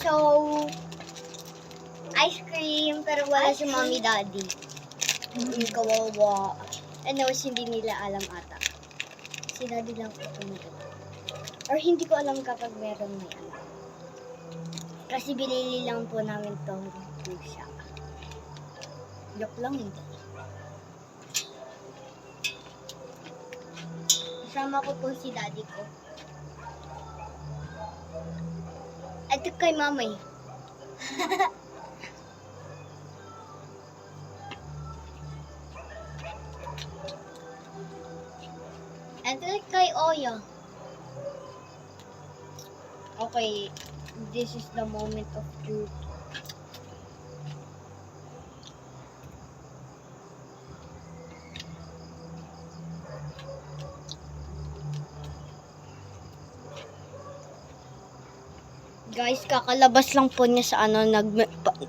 show ice cream, pero wala si mommy daddy. Kawawa. Anyways, hindi nila alam ata. Si daddy lang po tumutulong. Or hindi ko alam kapag meron may alam. Kasi binili lang po namin to siya. Joke lang hindi. Kasama ko po si daddy ko. Ito kay mamay. Ito kay Oya. Okay, this is the moment of truth. Guys, kakalabas lang po niya sa ano,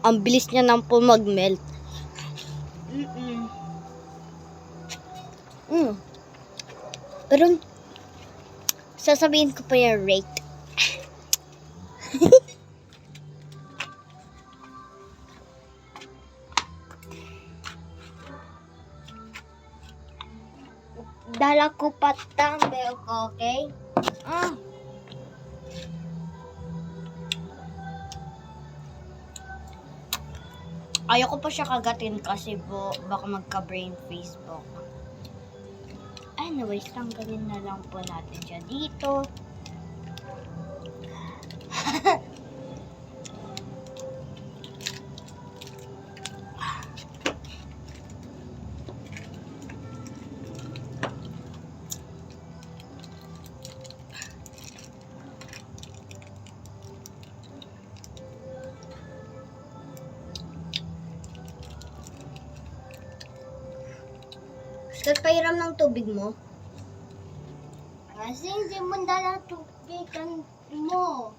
ang bilis niya nang po mag-melt. Pero, sasabihin ko pa yung rate. Dala ko pa tambay, okay? Ayoko pa siya kagatin kasi baka magka-brain freeze po. Anyways, tanggalin na lang po natin siya dito. Start pairam ng tubig mo. Kasi hindi mo dala tubigan mo.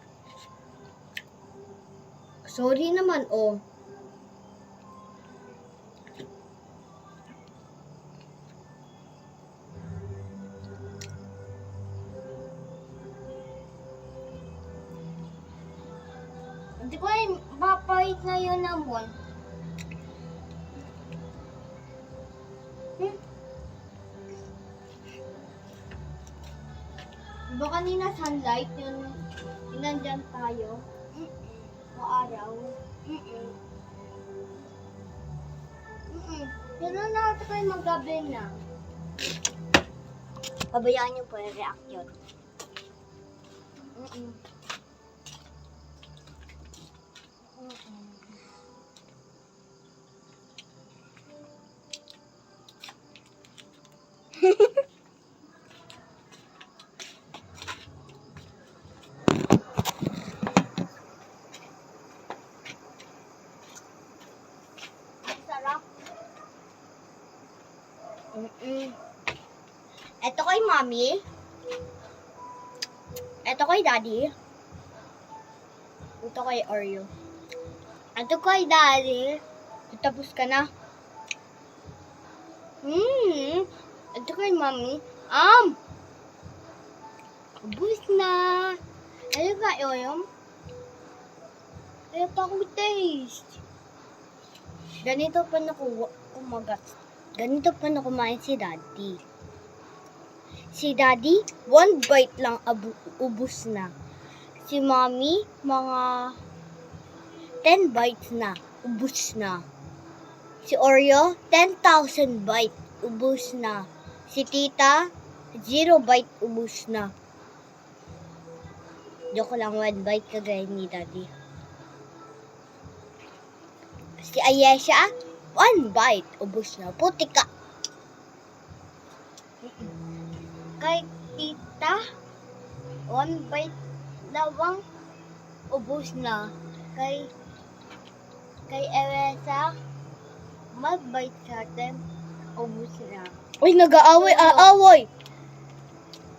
Sorry naman, oh. Hindi ko ay mapahit na yun naman. Diba kanina sunlight yun, nandyan tayo, maaraw. Pero natin kayo magabi na. Pabayaan niyo po yung reaction. Ito kay mommy. Ito kay daddy. Ito kay Oreo. Ito kay daddy. Tapos ka na. Ito kay mommy. Ubus na. Ano ka, Oreo? Ayaw pa akong taste. Ganito pa na kumagat. Ganito pa na kumain si daddy. Si daddy, 1 bite lang ubus na. Si mommy, mga 10 bites na, ubus na. Si Oreo, 10,000 bite, ubus na. Si tita, 0 bite, ubus na. Joke lang, 1 bite kagaya ni daddy. Si Ayesha, 1 bite, ubus na. Puti ka. Kay tita, 1 bite lawang, ubus na. Kay Eresa, mag-bite sa atin, ubus na. Uy, nag-aaway,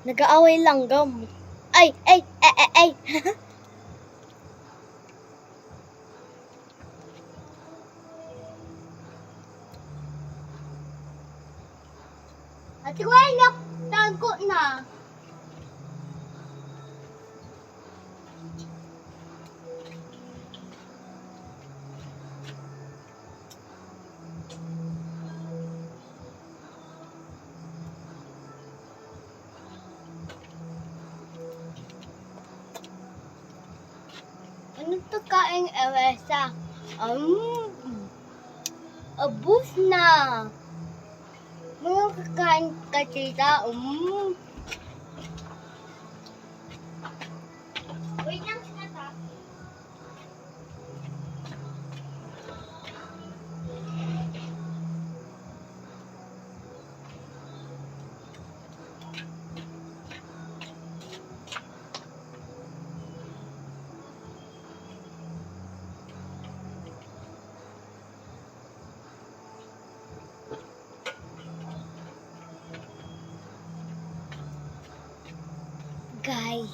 Nag-aaway lang, gam. Ay! Ate ko ay tago na. Ano to kain Elsa? Abus na. Mga kakain ka, tita. Wait lang, sinata. Guys,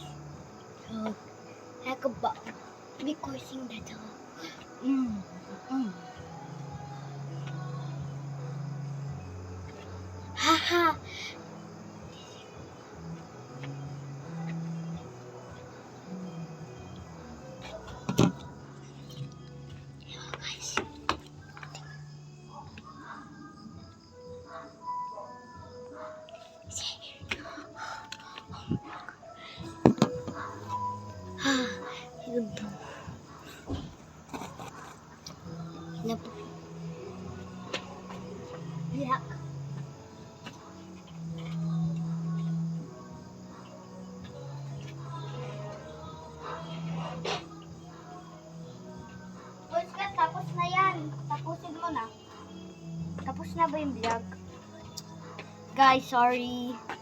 so, ako ba? Recording na to. Haha. Yak. Puskat, tapos na yan. Tapusin mo na. Tapos na ba yung vlog? Guys, sorry.